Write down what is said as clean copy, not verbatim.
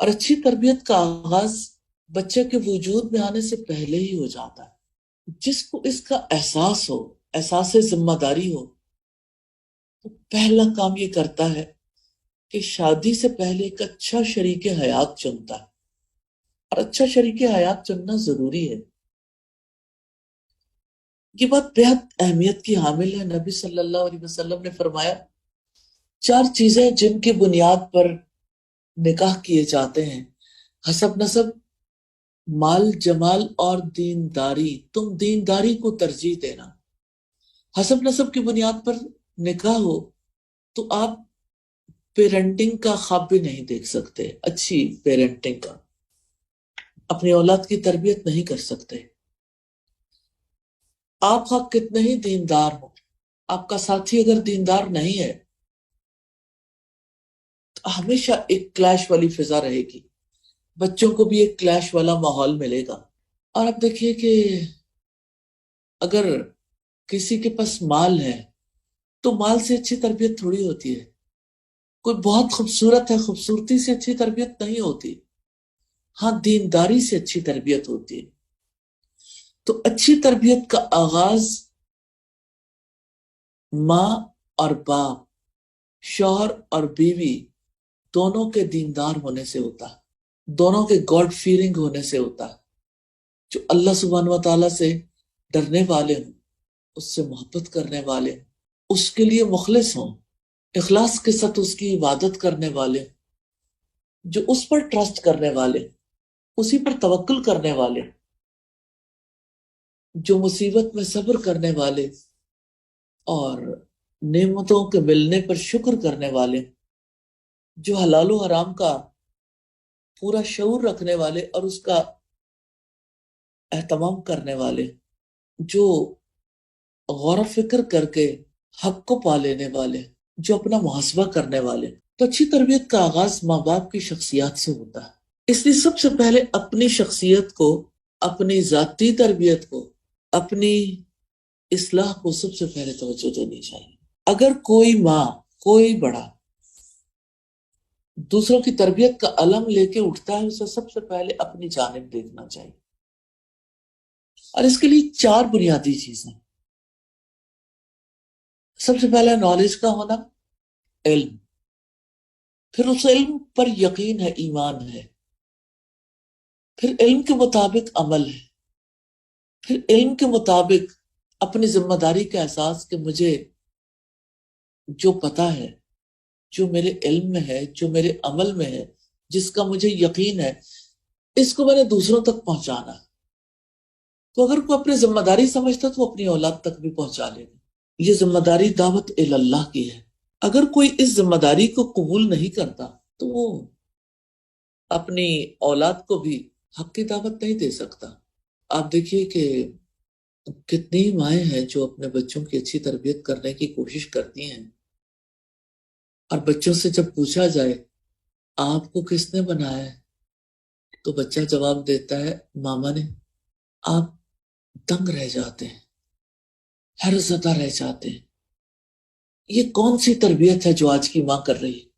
اور اچھی تربیت کا آغاز بچے کے وجود میں آنے سے پہلے ہی ہو جاتا ہے۔ جس کو اس کا احساس ہو، احساس ذمہ داری ہو، تو پہلا کام یہ کرتا ہے کہ شادی سے پہلے ایک اچھا شریک حیات چنتا ہے۔ اور اچھا شریک حیات چننا ضروری ہے۔ یہ بات بہت اہمیت کی حامل ہے۔ نبی صلی اللہ علیہ وسلم نے فرمایا، چار چیزیں جن کی بنیاد پر نکاح کیے جاتے ہیں: حسب نسب، مال جمال اور دینداری۔ تم دینداری کو ترجیح دینا۔ حسب نسب کی بنیاد پر نکاح ہو تو آپ پیرنٹنگ کا خواب بھی نہیں دیکھ سکتے، اچھی پیرنٹنگ کا، اپنی اولاد کی تربیت نہیں کر سکتے۔ آپ خواہ کتنے ہی دیندار ہو، آپ کا ساتھی اگر دیندار نہیں ہے تو ہمیشہ ایک کلیش والی فضا رہے گی، بچوں کو بھی ایک کلیش والا ماحول ملے گا۔ اور اب دیکھیے کہ اگر کسی کے پاس مال ہے تو مال سے اچھی تربیت تھوڑی ہوتی ہے۔ کوئی بہت خوبصورت ہے، خوبصورتی سے اچھی تربیت نہیں ہوتی، ہاں دینداری سے اچھی تربیت ہوتی ہے۔ تو اچھی تربیت کا آغاز ماں اور باپ، شوہر اور بیوی دونوں کے دیندار ہونے سے ہوتا ہے، دونوں کے گاڈ فیئرنگ ہونے سے ہوتا ہے، جو اللہ سبحانہ و تعالیٰ سے ڈرنے والے ہوں، اس سے محبت کرنے والے ہوں، اس کے لیے مخلص ہوں، اخلاص کے ساتھ اس کی عبادت کرنے والے، جو اس پر ٹرسٹ کرنے والے، اسی پر توکل کرنے والے، جو مصیبت میں صبر کرنے والے اور نعمتوں کے ملنے پر شکر کرنے والے، جو حلال و حرام کا پورا شعور رکھنے والے اور اس کا اہتمام کرنے والے، جو غور و فکر کر کے حق کو پا لینے والے، جو اپنا محاسبہ کرنے والے۔ تو اچھی تربیت کا آغاز ماں باپ کی شخصیات سے ہوتا ہے۔ اس لیے سب سے پہلے اپنی شخصیت کو، اپنی ذاتی تربیت کو، اپنی اصلاح کو سب سے پہلے توجہ دینی چاہیے۔ اگر کوئی ماں، کوئی بڑا دوسروں کی تربیت کا علم لے کے اٹھتا ہے، اسے سب سے پہلے اپنی جانب دیکھنا چاہیے۔ اور اس کے لیے چار بنیادی چیزیں۔ سب سے پہلا نالج کا ہونا، علم، پھر اس علم پر یقین ہے، ایمان ہے، پھر علم کے مطابق عمل ہے، پھر علم کے مطابق اپنی ذمہ داری کا احساس کہ مجھے جو پتا ہے، جو میرے علم میں ہے، جو میرے عمل میں ہے، جس کا مجھے یقین ہے، اس کو میں نے دوسروں تک پہنچانا۔ تو اگر کوئی اپنی ذمہ داری سمجھتا تو وہ اپنی اولاد تک بھی پہنچا لے گا۔ یہ ذمہ داری دعوت اللہ کی ہے۔ اگر کوئی اس ذمہ داری کو قبول نہیں کرتا تو وہ اپنی اولاد کو بھی حق کی دعوت نہیں دے سکتا۔ آپ دیکھیے کہ کتنی مائیں ہیں جو اپنے بچوں کی اچھی تربیت کرنے کی کوشش کرتی ہیں، اور بچوں سے جب پوچھا جائے آپ کو کس نے بنایا ہے تو بچہ جواب دیتا ہے ماما نے۔ آپ دنگ رہ جاتے ہیں، حیرت زدہ رہ جاتے ہیں۔ یہ کون سی تربیت ہے جو آج کی ماں کر رہی ہے؟